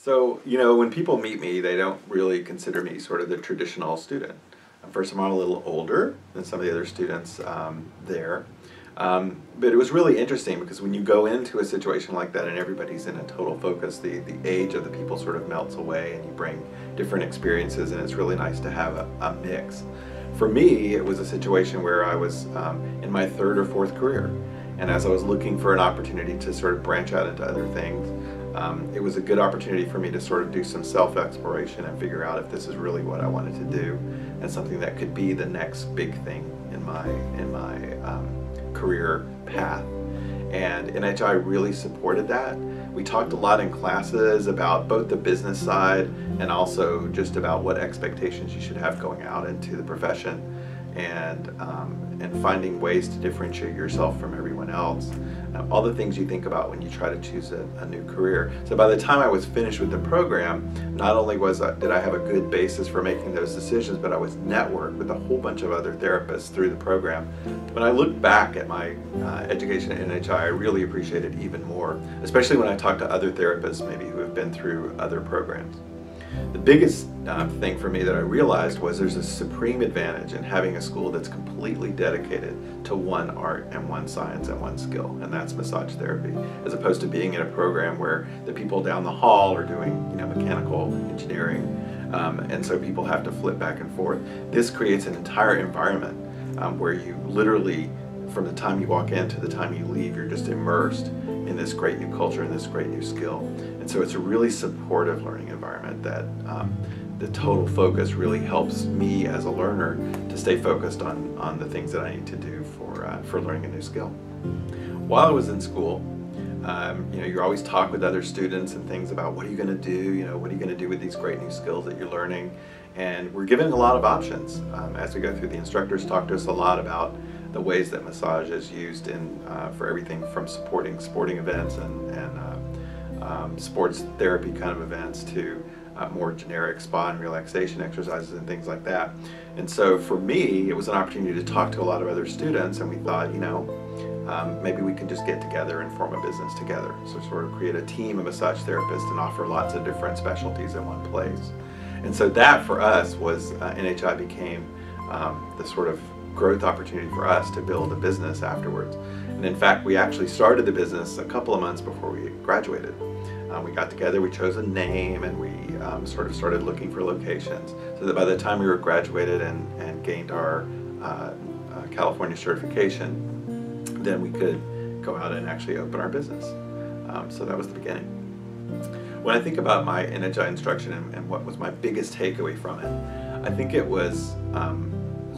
So, when people meet me, they don't really consider me sort of the traditional student. First, I'm a little older than some of the other students there. But it was really interesting because when you go into a situation like that and everybody's in a total focus, the age of the people sort of melts away and you bring different experiences, and it's really nice to have a mix. For me, it was a situation where I was in my third or fourth career. And as I was looking for an opportunity to sort of branch out into other things, it was a good opportunity for me to sort of do some self-exploration and figure out if this is really what I wanted to do and something that could be the next big thing in my career path. And NHI really supported that. We talked a lot in classes about both the business side and also just about what expectations you should have going out into the profession, and finding ways to differentiate yourself from everyone else. All the things you think about when you try to choose a new career. So by the time I was finished with the program, not only did I have a good basis for making those decisions, but I was networked with a whole bunch of other therapists through the program. When I look back at my education at NHI, I really appreciate it even more, especially when I talk to other therapists maybe who have been through other programs. The biggest thing for me that I realized was there's a supreme advantage in having a school that's completely dedicated to one art and one science and one skill, and that's massage therapy, as opposed to being in a program where the people down the hall are doing mechanical engineering, and so people have to flip back and forth. This creates an entire environment where you literally, from the time you walk in to the time you leave, you're just immersed in this great new culture and this great new skill. And so it's a really supportive learning environment that the total focus really helps me as a learner to stay focused on the things that I need to do for learning a new skill. While I was in school, you always talk with other students and things about what are you going to do, what are you going to do with these great new skills that you're learning. And we're given a lot of options. As we go through, the instructors talk to us a lot about the ways that massage is used for everything from supporting sporting events and sports therapy kind of events to more generic spa and relaxation exercises and things like that. And so for me, it was an opportunity to talk to a lot of other students, and we thought, maybe we can just get together and form a business together. So sort of create a team of massage therapists and offer lots of different specialties in one place. And so that for us was, NHI became the sort of growth opportunity for us to build a business afterwards. And in fact, we actually started the business a couple of months before we graduated. We got together, we chose a name, and we sort of started looking for locations so that by the time we were graduated and gained our California certification, then we could go out and actually open our business. So that was the beginning. When I think about my NHI instruction and what was my biggest takeaway from it, I think it was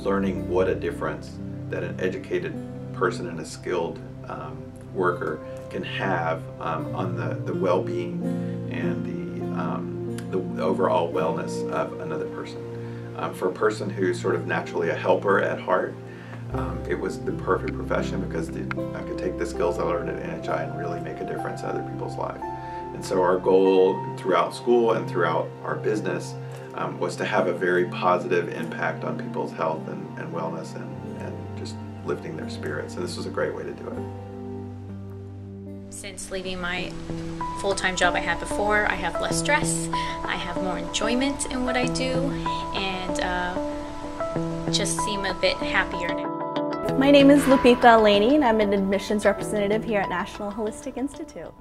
learning what a difference that an educated person and a skilled worker can have on the well-being and the overall wellness of another person. For a person who's sort of naturally a helper at heart, it was the perfect profession because I could take the skills I learned at NHI and really make a difference in other people's lives. And so our goal throughout school and throughout our business was to have a very positive impact on people's health and wellness and just lifting their spirits. And this was a great way to do it. Since leaving my full-time job I had before, I have less stress, I have more enjoyment in what I do, and just seem a bit happier now. My name is Lupita Laney, and I'm an admissions representative here at National Holistic Institute.